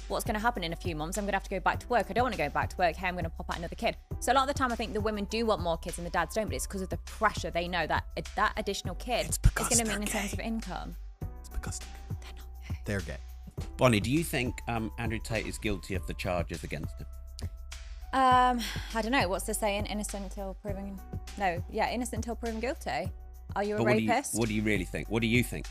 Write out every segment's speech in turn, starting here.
what's going to happen in a few months? I'm going to have to go back to work. I don't want to go back to work. Hey, I'm going to pop out another kid. So a lot of the time, I think the women do want more kids and the dads don't, but it's because of the pressure. They know that that additional kid is going to mean in terms of income. It's because they're not gay. They're gay. Bonnie, do you think Andrew Tate is guilty of the charges against him? I don't know. What's the saying? Innocent until proven... No, yeah, innocent until proven guilty. Are you a rapist? What do you really think? What do you think?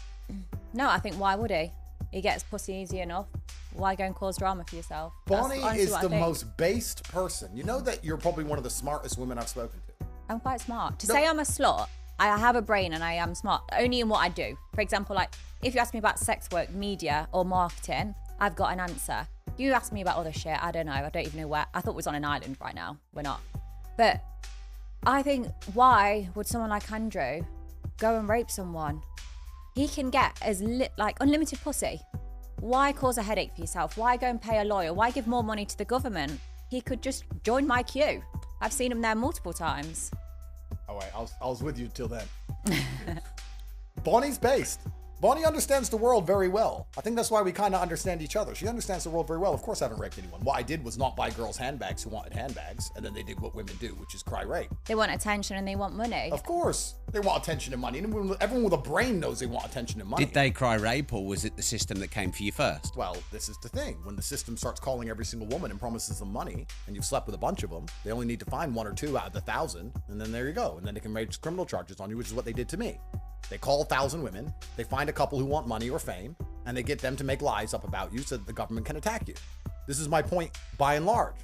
No, I think why would he? He gets pussy easy enough. Why go and cause drama for yourself? Bonnie is the most based person. You know that you're probably one of the smartest women I've spoken to. I'm quite smart. To say I'm a slut, I have a brain and I am smart, only in what I do. For example, like, if you ask me about sex work, media, or marketing, I've got an answer. You ask me about other shit, I don't know. I don't even know where. I thought we was on an island right now. We're not. But I think, why would someone like Andrew go and rape someone? He can get unlimited pussy. Why cause a headache for yourself? Why go and pay a lawyer? Why give more money to the government? He could just join my queue. I've seen him there multiple times. Oh wait, I was with you till then. Bonnie's based. Bonnie understands the world very well. I think that's why we kind of understand each other. She understands the world very well. Of course I haven't raped anyone. What I did was not buy girls handbags who wanted handbags, and then they did what women do, which is cry rape. They want attention and they want money. Of course. They want attention and money. And everyone with a brain knows they want attention and money. Did they cry rape, or was it the system that came for you first? Well, this is the thing. When the system starts calling every single woman and promises them money, and you've slept with a bunch of them, they only need to find 1 or 2 out of the 1,000, and then there you go. And then they can raise criminal charges on you, which is what they did to me. They call 1,000 women, they find a couple who want money or fame, and they get them to make lies up about you so that the government can attack you. This is my point by and large.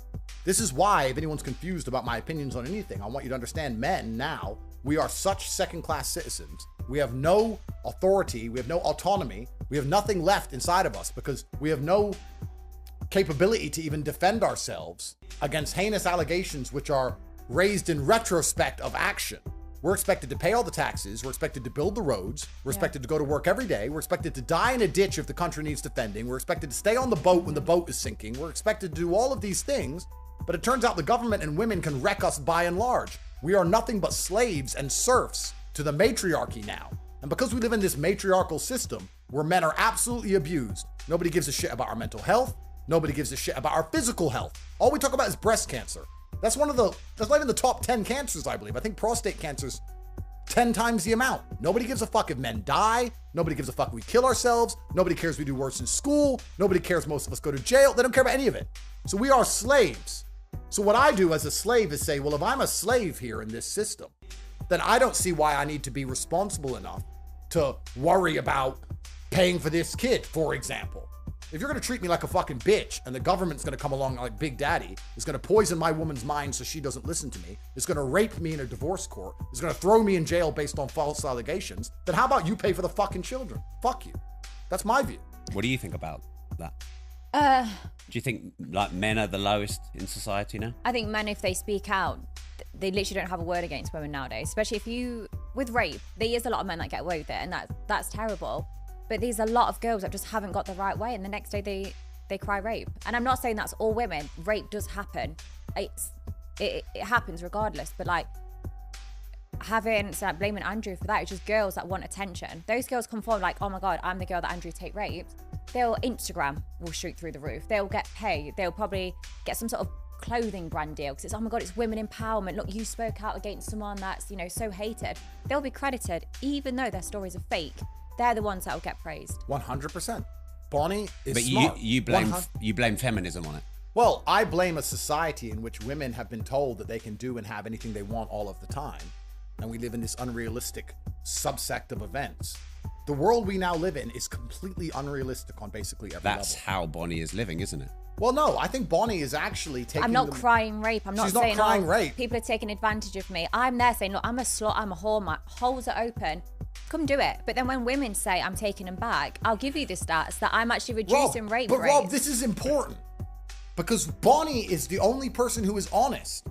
This is why, if anyone's confused about my opinions on anything, I want you to understand, men now, we are such second-class citizens. We have no authority, we have no autonomy, we have nothing left inside of us because we have no capability to even defend ourselves against heinous allegations which are raised in retrospect of action. We're expected to pay all the taxes. We're expected to build the roads. We're expected to go to work every day. We're expected to die in a ditch if the country needs defending. We're expected to stay on the boat when the boat is sinking. We're expected to do all of these things, but it turns out the government and women can wreck us by and large. We are nothing but slaves and serfs to the matriarchy now. And because we live in this matriarchal system where men are absolutely abused, nobody gives a shit about our mental health. Nobody gives a shit about our physical health. All we talk about is breast cancer. That's not even the top 10 cancers, I believe. I think prostate cancer's 10 times the amount. Nobody gives a fuck if men die. Nobody gives a fuck if we kill ourselves. Nobody cares if we do worse in school. Nobody cares most of us go to jail. They don't care about any of it. So we are slaves. So what I do as a slave is say, well, if I'm a slave here in this system, then I don't see why I need to be responsible enough to worry about paying for this kid, for example. If you're going to treat me like a fucking bitch and the government's going to come along like Big Daddy, is going to poison my woman's mind so she doesn't listen to me, is going to rape me in a divorce court, is going to throw me in jail based on false allegations, then how about you pay for the fucking children? Fuck you. That's my view. What do you think about that? Do you think like men are the lowest in society now? I think men, if they speak out, they literally don't have a word against women nowadays. Especially with rape, there is a lot of men that get away with it, and that's terrible. But there's a lot of girls that just haven't got the right way, and the next day they cry rape. And I'm not saying that's all women. Rape does happen. It happens regardless. But like blaming Andrew for that, it's just girls that want attention. Those girls come forward like, oh my God, I'm the girl that Andrew Tate raped. Instagram will shoot through the roof. They'll get paid. They'll probably get some sort of clothing brand deal because it's, oh my God, it's women empowerment. Look, you spoke out against someone that's, so hated. They'll be credited even though their stories are fake. They're the ones that will get praised. 100%. Bonnie is but smart. you blame feminism on it. Well, I blame a society in which women have been told that they can do and have anything they want all of the time. And we live in this unrealistic subsect of events. The world we now live in is completely unrealistic on basically every level. That's how Bonnie is living, isn't it? Well, no, I think Bonnie is actually taking... I'm not crying rape. I'm not She's saying, not crying rape. People are taking advantage of me. I'm there saying, look, I'm a slut, I'm a whore, my holes are open. Come do it. But then when women say I'm taking them back, I'll give you the stats that I'm actually reducing rape rates. Rob, this is important. Because Bonnie is the only person who is honest.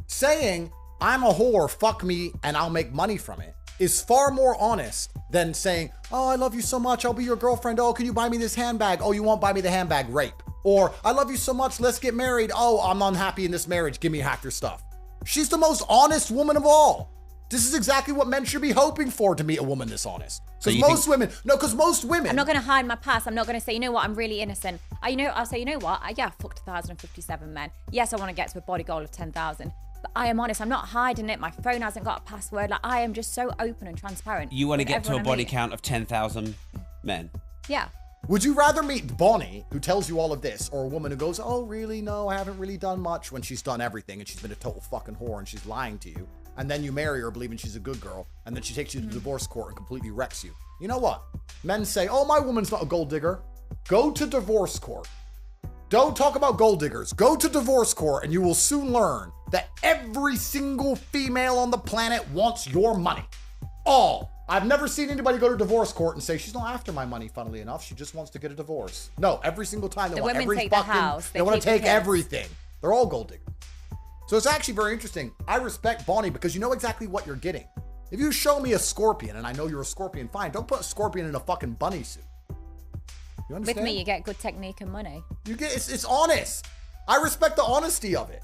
Saying, I'm a whore, fuck me, and I'll make money from it, is far more honest than saying, oh, I love you so much, I'll be your girlfriend. Oh, can you buy me this handbag? Oh, you won't buy me the handbag, rape. Or, I love you so much, let's get married. Oh, I'm unhappy in this marriage, give me half your stuff. She's the most honest woman of all. This is exactly what men should be hoping for to meet a woman this honest. So Because you most women, I'm not going to hide my past. I'm not going to say, you know what, I'm really innocent. I'll say, you know what, yeah, I fucked 1,057 men. Yes, I want to get to a body goal of 10,000. But I am honest. I'm not hiding it. My phone hasn't got a password. Like, I am just so open and transparent. You want to get to a body meet. count of 10,000 men? Yeah. Would you rather meet Bonnie, who tells you all of this, or a woman who goes, oh, really? No, I haven't really done much, when she's done everything and she's been a total fucking whore and she's lying to you? And then you marry her believing she's a good girl, and then she takes you to divorce court and completely wrecks you. You know what? Men say, oh, my woman's not a gold digger. Go to divorce court. Don't talk about gold diggers. Go to divorce court and you will soon learn that every single female on the planet wants your money. All. I've never seen anybody go to divorce court and say, she's not after my money, funnily enough. She just wants to get a divorce. No, every single time they want every take fucking, the house. they want to take everything. They're all gold diggers. So it's actually very interesting. I respect Bonnie because you know exactly what you're getting. If you show me a scorpion and I know you're a scorpion, fine. Don't put a scorpion in a fucking bunny suit. You understand? With me, you get good technique and money. You get it's honest. I respect the honesty of it.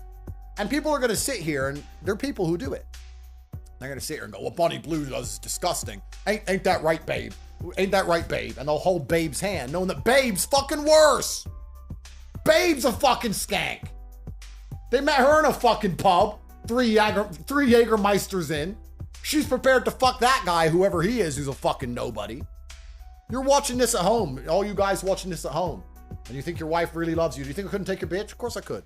And people are going to sit here, and there are people who do it. They're going to sit here and go, what Bonnie Blue does is disgusting. Ain't that right, babe? Ain't that right, babe? And they'll hold Babe's hand, knowing that Babe's fucking worse. Babe's a fucking skank. They met her in a fucking pub, three Jägermeisters in. She's prepared to fuck that guy, whoever he is, who's a fucking nobody. You're watching this at home, all you guys watching this at home, and you think your wife really loves you. Do you think I couldn't take your bitch? Of course I could.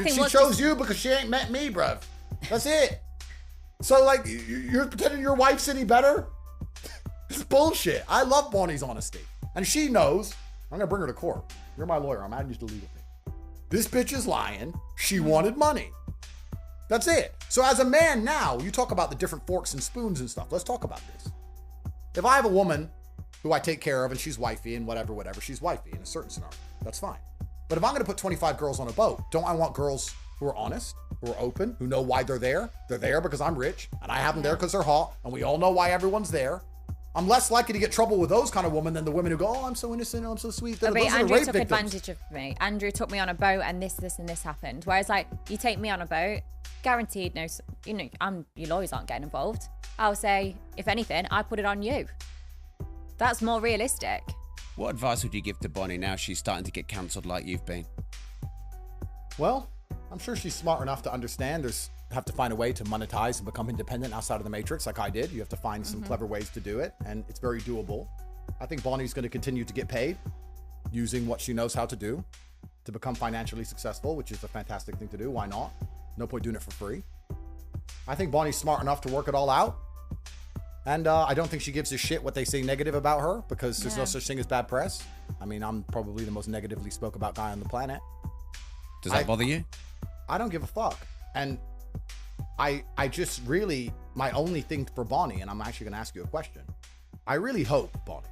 She chose you because she ain't met me, bruv. That's it. So, like, you're pretending your wife's any better? It's bullshit. I love Bonnie's honesty. And she knows. I'm going to bring her to court. You're my lawyer. I'm adding you to legal thing. This bitch is lying. She wanted money. That's it. So as a man now, you talk about the different forks and spoons and stuff. Let's talk about this. If I have a woman who I take care of and she's wifey and whatever, she's wifey in a certain scenario, that's fine. But if I'm going to put 25 girls on a boat, don't I want girls who are honest, who are open, who know why they're there? They're there because I'm rich and I have them there because they're hot, and we all know why everyone's there. I'm less likely to get trouble with those kind of women than the women who go, oh, I'm so innocent, I'm so sweet. Those Andrew took victims. advantage of me. Andrew took me on a boat and this and this happened. Whereas, like, you take me on a boat, guaranteed no, your lawyers aren't getting involved. I'll say, if anything, I put it on you. That's more realistic. What advice would you give to Bonnie now she's starting to get cancelled like you've been? Well, I'm sure she's smart enough to understand have to find a way to monetize and become independent outside of the matrix like I did. You have to find some clever ways to do it, and it's very doable. I think Bonnie's going to continue to get paid using what she knows how to do to become financially successful, which is a fantastic thing to do. Why not? No point doing it for free. I think Bonnie's smart enough to work it all out. And I don't think she gives a shit what they say negative about her, because there's no such thing as bad press. I mean, I'm probably the most negatively spoke about guy on the planet. Does that bother you? I don't give a fuck. And I just really, my only thing for Bonnie, and I'm actually going to ask you a question. I really hope, Bonnie,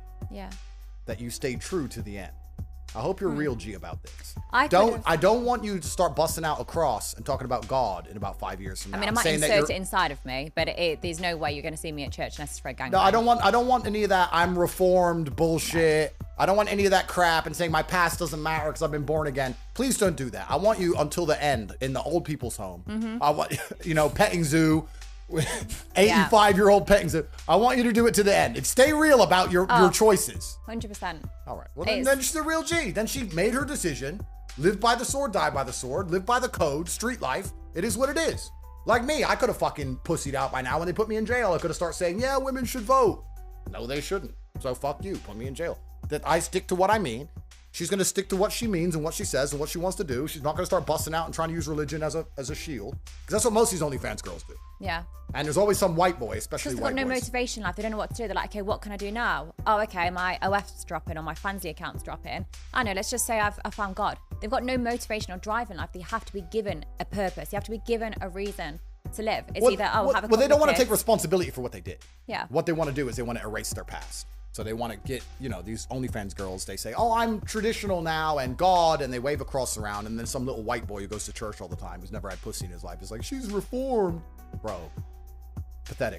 that you stay true to the end. I hope you're real G about this. I don't want you to start busting out a cross and talking about God in about 5 years from now. I mean, I might insert it inside of me, but there's no way you're going to see me at church unless it's for a gangbang. No, I don't want any of that I'm reformed bullshit. No. I don't want any of that crap and saying my past doesn't matter because I've been born again. Please don't do that. I want you until the end in the old people's home. I want, petting zoo, 85-year-old petting zoo. I want you to do it to the end. And stay real about your choices. 100%. All right. Well, then she's a real G. Then she made her decision. Live by the sword, die by the sword. Live by the code. Street life. It is what it is. Like me, I could have fucking pussied out by now. When they put me in jail, I could have started saying, yeah, women should vote. No, they shouldn't. So fuck you. Put me in jail. That I stick to what I mean. She's going to stick to what she means and what she says and what she wants to do. She's not going to start busting out and trying to use religion as a shield. Because that's what most of these OnlyFans girls do. Yeah. And there's always some white boy, especially white boys. They've got no motivation in life. They don't know what to do. They're like, okay, what can I do now? Oh, okay, my OF's dropping or my Fansly account's dropping. I know, let's just say I found God. They've got no motivation or drive in life. They have to be given a purpose. You have to be given a reason to live. It's either, have a couple they don't want to kids. take responsibility for what they did. Yeah. What they want to do is they want to erase their past. So they want to get, these OnlyFans girls, they say, oh, I'm traditional now and God, and they wave a cross around, and then some little white boy who goes to church all the time, who's never had pussy in his life, is like, she's reformed. Bro, pathetic.